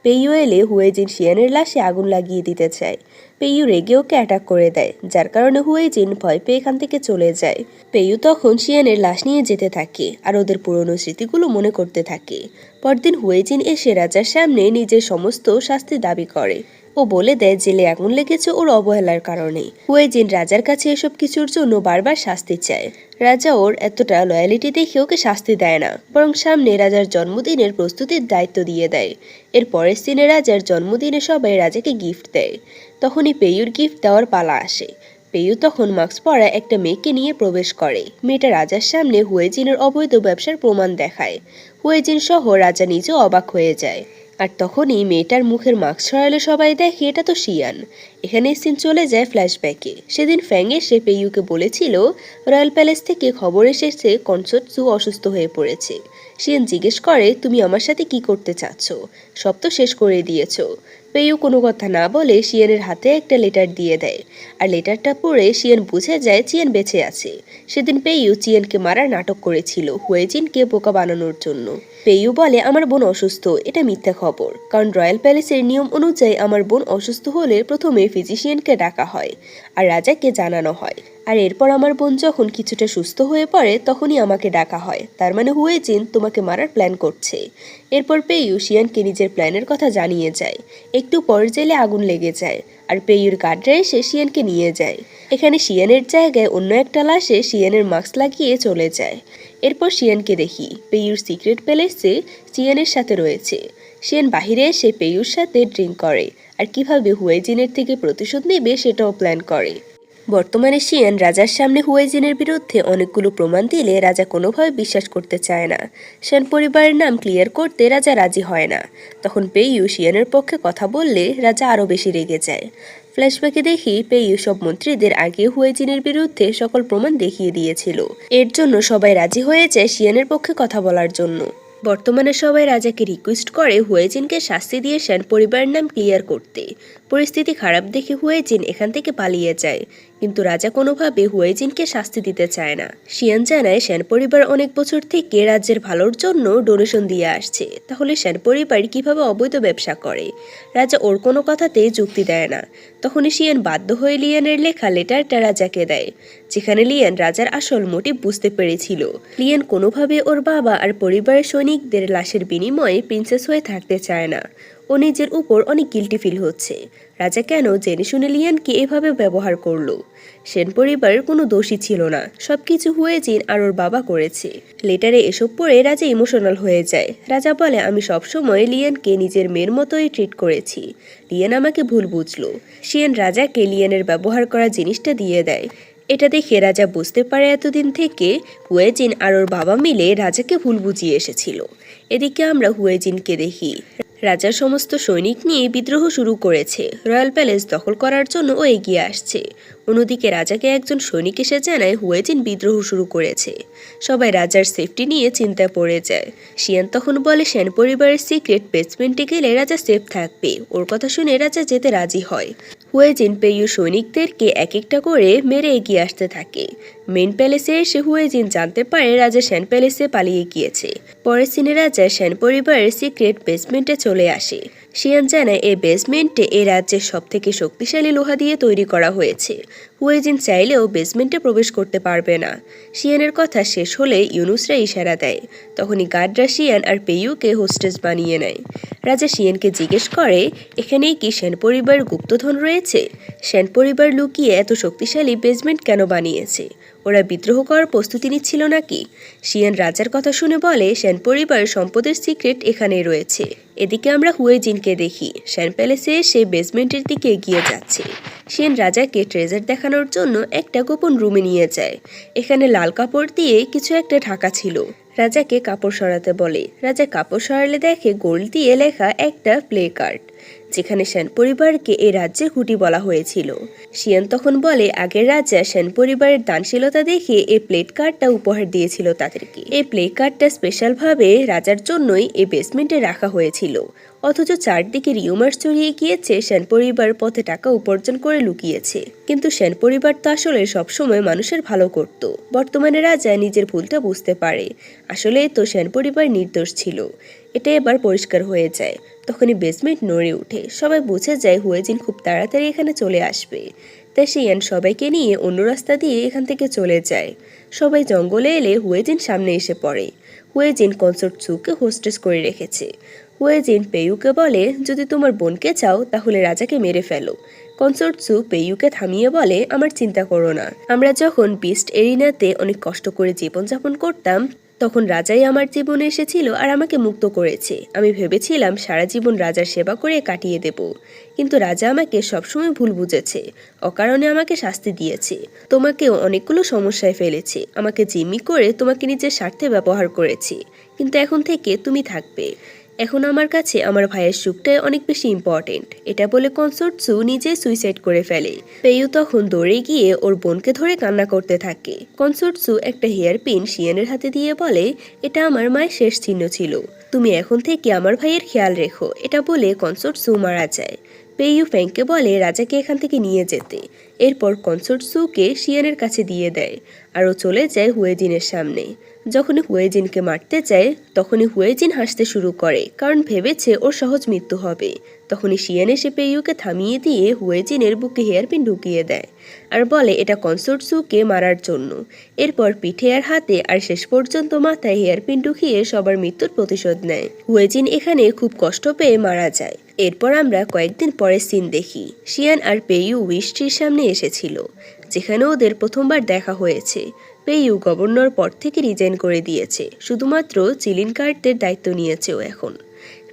পেইয়ু এলে হুয়েজিন শিয়ানের লাশে আগুন লাগিয়ে দিতে চায়। পেইয়ু রেগে ওকে অ্যাটাক করে দেয়, যার কারণে হুয়েজিন ভয় পেয়ে এখান থেকে চলে যায়। পেইয়ু তখন শিয়ানের লাশ নিয়ে যেতে থাকে আর ওদের পুরনো স্মৃতিগুলো মনে করতে থাকে। পরদিন হুয়েজিন এসে রাজার সামনে নিজের সমস্ত শাস্তি দাবি করে। ও বলে দেয় জেলে আগুন লেগেছে ওর অবহেলার কারণে। হুয়েজিন রাজার কাছে এসব কিছুর জন্য বারবার শাস্তি চায়। রাজা ওর এতটা লয়ালিটি দেখে ওকে শাস্তি দেয় না, বরং সামনে রাজার জন্মদিনের প্রস্তুতির দায়িত্ব দিয়ে দেয়। এর পরের দিনে রাজার জন্মদিনে সবাই রাজাকে গিফট দেয়। তখনই পেইয়ুর গিফট দেওয়ার পালা আসে। পেইয়ু তখন মাস্ক পরা একটা মেয়েকে নিয়ে প্রবেশ করে। মেয়েটা রাজার সামনে হুয়েজিনের অবৈধ ব্যবসার প্রমাণ দেখায়। হুয়েজিন সহ রাজা নিজেও অবাক হয়ে যায়। আর তখনই মেয়েটার মুখের মাস্ক সরালে সবাই দেখে এটা তো শিয়ান। এখানে সিন চলে যায় ফ্ল্যাশব্যাকে। সেদিন ফ্যাং এসে পেইয়ুকে বলেছিল রয়্যাল প্যালেস থেকে খবর এসেছে কনসোর্টসু অসুস্থ হয়ে পড়েছে। শিয়ান জিজ্ঞেস করে, তুমি আমার সাথে কি করতে চাচ্ছ? সব তো শেষ করে দিয়েছো। পেইয়ু কোনো কথা না বলে শিয়ানের হাতে একটা লেটার দিয়ে দেয় আর লেটারটা পড়ে শিয়ান বুঝে যায় চিয়ান বেঁচে আছে। সেদিন পেইয়ু চিয়ানকে মারার নাটক করেছিল হুয়েজিনকে বোকা বানানোর জন্য। পেইয়ু বলে, আমার বোন অসুস্থ, এটা মিথ্যা খবর, কারণ রয়্যাল প্যালেসের নিয়ম অনুযায়ী আমার বোন অসুস্থ হলে প্রথমে ফিজিশিয়ানকে ডাকা হয় আর রাজাকে জানানো হয়, আর এরপর আমার বোন যখন কিছুটা সুস্থ হয়ে পড়ে তখনই আমাকে ডাকা হয়। তার মানে হুয়েজিন তোমাকে মারার প্ল্যান করছে। এরপর পেইয়ু শিয়ানকে নিজের প্ল্যানের কথা জানিয়ে যায়। একটু পর জেলে আগুন লেগে যায় আর পেইয়ুর গার্ডরা এসে শিয়ানকে নিয়ে যায়। এখানে শিয়ানের জায়গায় অন্য একটা লাশে শিয়ানের মাস্ক লাগিয়ে চলে যায়। এরপর শিয়ানকে দেখি পেইয়ুর সিক্রেট প্যালেসে চিয়ানের সাথে রয়েছে। শিয়ান বাহিরে এসে পেইয়ুর সাথে ড্রিঙ্ক করে আর কিভাবে হুয়েজিনের থেকে প্রতিশোধ নেবে সেটাও প্ল্যান করে। বর্তমানে শিয়ান রাজার সামনে হুয়েজিনের বিরুদ্ধে অনেকগুলো প্রমাণ দিলে রাজা কোনোভাবে বিশ্বাস করতে চায় না। শিয়ান পরিবারের নাম ক্লিয়ার করতে রাজা রাজি হয় না। তখন পেইয়ু শিয়ানের পক্ষে কথা বললে রাজা আরও বেশি রেগে যায়। ফ্ল্যাশব্যাকে দেখি পেইয়ু সব মন্ত্রীদের আগে হুয়েজিনের বিরুদ্ধে সকল প্রমাণ দেখিয়ে দিয়েছিল। এর জন্য সবাই রাজি হয়েছে শিয়ানের পক্ষে কথা বলার জন্য। বর্তমানে সবাই রাজাকে রিকোয়েস্ট করে হুয়েজিনকে শাস্তি দিয়ে শ্যান পরিবারের নাম ক্লিয়ার করতে। পরিস্থিতি খারাপ দেখে হুয়েজিন এখান থেকে পালিয়ে যায়, কিন্তু রাজা কোনোভাবে হুয়েজিনকে শাস্তি দিতে চায় না। শিয়ান জানায় শ্যান পরিবার অনেক বছর থেকে রাজ্যের ভালোর জন্য ডোনেশন দিয়ে আসছে, তাহলে শ্যান পরিবার কিভাবে অবৈধ ব্যবসা করে? রাজা ওর কোনো কথাতেই যুক্তি দেয় না। তখনই শিয়ান বাধ্য হয়ে লিয়ানের লেখা লেটারটা রাজাকে দেয়, যেখানে লিয়ান রাজার আসল মোটিভ বুঝতে পেরেছিল। লিয়ান কোনোভাবে ওর বাবা আর পরিবারের সৈনিকদের লাশের বিনিময়ে প্রিন্সেস হয়ে থাকতে চায় না। ও নিজের উপর অনেক গিল্টি ফিল হচ্ছে। রাজা কেন জেনে শুনে লিয়ানকে এভাবে ব্যবহার করলো? সেন পরিবারের কোনো দোষী ছিল না, সবকিছু হুয়েজিন আর ওর বাবা করেছে। লেটারে এসব পড়ে রাজা ইমোশনাল হয়ে যায়। রাজা বলে, আমি সবসময় লিয়ানকে নিজের মেয়ের মতোই ট্রিট করেছি, লিয়ান আমাকে ভুল বুঝলো। শিয়ান রাজাকে লিয়ানের ব্যবহার করা জিনিসটা দিয়ে দেয়। এটা দেখে রাজা বুঝতে পারে এতদিন থেকে হুয়েজিন আর ওর বাবা মিলে রাজাকে ভুল বুঝিয়ে এসেছিল। এদিকে আমরা হুয়েজিনকে দেখি রাজার সমস্ত সৈনিক নিয়ে বিদ্রোহ শুরু করেছে। রয়্যাল প্যালেস দখল করার জন্য ও এগিয়ে আসছে। অন্যদিকে রাজাকে একজন সৈনিক এসে জানায় হুয়েজিন বিদ্রোহ শুরু করেছে। সবাই রাজার সেফটি নিয়ে চিন্তায় পড়ে যায়। শিয়ান তখন বলে শ্যান পরিবারের সিক্রেট বেসমেন্টে গেলে রাজা সেফ থাকবে। ওর কথা শুনে রাজা যেতে রাজি হয়। হুয়েজিন পেইয়ু সৈনিকদেরকে এক একটা করে মেরে এগিয়ে আসতে থাকে। মেন প্যালেসে এসে হুয়েজিন জানতে পারে রাজা শ্যান প্যালেসে পালিয়ে গিয়েছে। পরের সিনে রাজা শ্যান পরিবারের সিক্রেট বেসমেন্টে চলে আসে। শিয়ান জানায় এই বেসমেন্টে এই রাজ্যের সবথেকে শক্তিশালী লোহা দিয়ে তৈরি করা হয়েছে। হুয়েজিন চাইলেও বেসমেন্টে প্রবেশ করতে পারবে না। শিয়ানের কথা শেষ হলে ইউনুসরা ইশারা দেয়। তখনই গার্ডরা শিয়ান আর পেইয়ুকে হোস্টেস বানিয়ে নেয়। রাজা শিয়ানকে জিজ্ঞেস করে, এখানেই কি শ্যান পরিবারের গুপ্তধন রয়েছে? শ্যান পরিবার লুকিয়ে এত শক্তিশালী বেসমেন্ট কেন বানিয়েছে? ওরা বিদ্রোহ করার প্রস্তুতি নিচ্ছিল নাকি? শিয়ান রাজার কথা শুনে বলে, শ্যান পরিবার সম্পদের সিক্রেট এখানেই রয়েছে। এদিকে আমরা হুয়েজিনকে দেখি শ্যান প্যালেসে সে বেসমেন্টের দিকে এগিয়ে যাচ্ছে। শিয়ান রাজাকে ট্রেজার দেখানোর জন্য একটা গোপন রুমে নিয়ে যায়। এখানে লাল কাপড় দিয়ে কিছু একটা ঢাকা ছিল। রাজাকে কাপড় সরাতে বলে। রাজা কাপড় সরালে দেখে গোল্ড দিয়ে লেখা একটা প্লে কার্ড, যেখানে শ্যান পরিবারকে এই রাজ্যের হুটি বলা হয়েছিল। শিয়ান তখন বলে, আগের রাজা শ্যান পরিবারের দানশীলতা দেখে এই প্লেট কার্ডটা উপহার দিয়েছিল তাদেরকে। এই প্লে কার্ডটা স্পেশালভাবে রাজার জন্যই এই বেসমেন্টে রাখা হয়েছিল। অথচ চারদিকে রিউমার্স ছড়িয়ে গিয়েছে শ্যান পরিবার পথে টাকা উপার্জন করে লুকিয়েছে। কিন্তু শ্যান পরিবার তো আসলে সবসময় মানুষের ভালো করত। বর্তমানে রাজা নিজের ভুলটা বুঝতে পারে। আসলে তো শ্যান পরিবার নির্দোষ ছিল, এটা এবার পরিষ্কার হয়ে যায়। তখনই বেসমেন্ট নড়ে ওঠে। সবাই বুঝে যায় হুয়েজিন খুব তাড়াতাড়ি এখানে চলে আসবে। তাই শিয়ান সবাইকে নিয়ে অন্য রাস্তা দিয়ে এখান থেকে চলে যায়। সবাই জঙ্গলে এলে হুয়েজিন সামনে এসে পড়ে। হুয়েজিন কনসোর্ট চুকে হোস্টেস করে রেখেছে। হুয়েজিন পেইয়ুকে বলে, যদি তোমার বোনকে চাও তাহলে রাজাকে মেরে ফেলো। কনসোর্ট চু পেইয়ুকে থামিয়ে বলে, আমার চিন্তা করো না, আমরা যখন বিস্ট এরিনাতে অনেক কষ্ট করে জীবনযাপন করতাম তখন রাজাই আমার জীবনে এসেছিল আর আমাকে মুক্ত করেছে। আমি ভেবেছিলাম সারা জীবন রাজার সেবা করে কাটিয়ে দেব, কিন্তু রাজা আমাকে সবসময় ভুল বুঝেছে, অকারণে আমাকে শাস্তি দিয়েছে। তোমাকেও অনেকগুলো সমস্যায় ফেলেছে, আমাকে জিম্মি করে তোমাকে নিজের স্বার্থে ব্যবহার করেছে। কিন্তু এখন থেকে তুমি থাকবে। এখন আমার কাছে আমার ভাইয়ের সুখটাই অনেক বেশি ইম্পর্টেন্ট। এটা বলে কনসোর্ট চু নিজে সুইসাইড করে ফেলে। পেইয়ু তখন দৌড়ে গিয়ে ওর বোনকে ধরে কান্না করতে থাকে। কনসোর্ট চু একটা হেয়ার পিন শিয়ানের হাতে দিয়ে বলে, এটা আমার মায়ের শেষ চিহ্ন ছিল, তুমি এখন থেকে আমার ভাইয়ের খেয়াল রেখো। এটা বলে কনসোর্ট চু মারা যায়। পেইয়ু ফ্যাংকে বলে রাজাকে এখান থেকে নিয়ে যেতে। এরপর কনসোর্ট চুকে শিয়ানের কাছে দিয়ে দেয় আর ও চলে যায় হুয়েজিনের সামনে। যখনই হুয়েজিনকে মারতে যায় তখনই হুয়েজিন হাসতে শুরু করে, কারণ ভেবেছে ওর সহজ মৃত্যু হবে। তখনই শিয়ান এসে পেইয়ুকে থামিয়ে দিয়ে হুয়েজিনের বুকে হেয়ারপিন ঢুকিয়ে দেয় আর বলে এটা কনসোর্ট চুকে মারার জন্য। এরপর পিঠে আর হাতে আর শেষ পর্যন্ত মাথায় হেয়ারপিন ঢুকিয়ে সবার মৃত্যুর প্রতিশোধ নেয়। হুয়েজিন এখানে খুব কষ্ট পেয়ে মারা যায়। এরপর আমরা কয়েকদিন পরের সিন দেখি। শিয়ান আর পেইয়ু উইশ ট্রির সামনে এসেছিল, যেখানে ওদের প্রথমবার দেখা হয়েছে। পেইয়ু গভর্নর পদ থেকে রিজাইন করে দিয়েছে, শুধুমাত্র চিলিন কার্ডদের দায়িত্ব নিয়েছে ও এখন।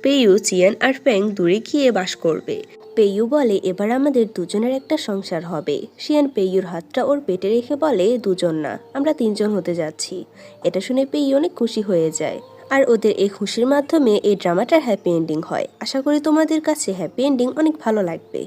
পেইয়ু চিয়ান আর ফ্যাং দূরে গিয়ে বাস করবে। পেইয়ু বলে, এবার আমাদের দুজনের একটা সংসার হবে। শিয়ান পেইয়ুর হাতটা ওর পেটে রেখে বলে, দুজন না, আমরা তিনজন হতে যাচ্ছি। এটা শুনে পেইয়ু অনেক খুশি হয়ে যায়। আর ওদের এই খুশির মাধ্যমে এই ড্রামাটার হ্যাপি এন্ডিং হয়। আশা করি তোমাদের কাছে হ্যাপি এন্ডিং অনেক ভালো লাগবে।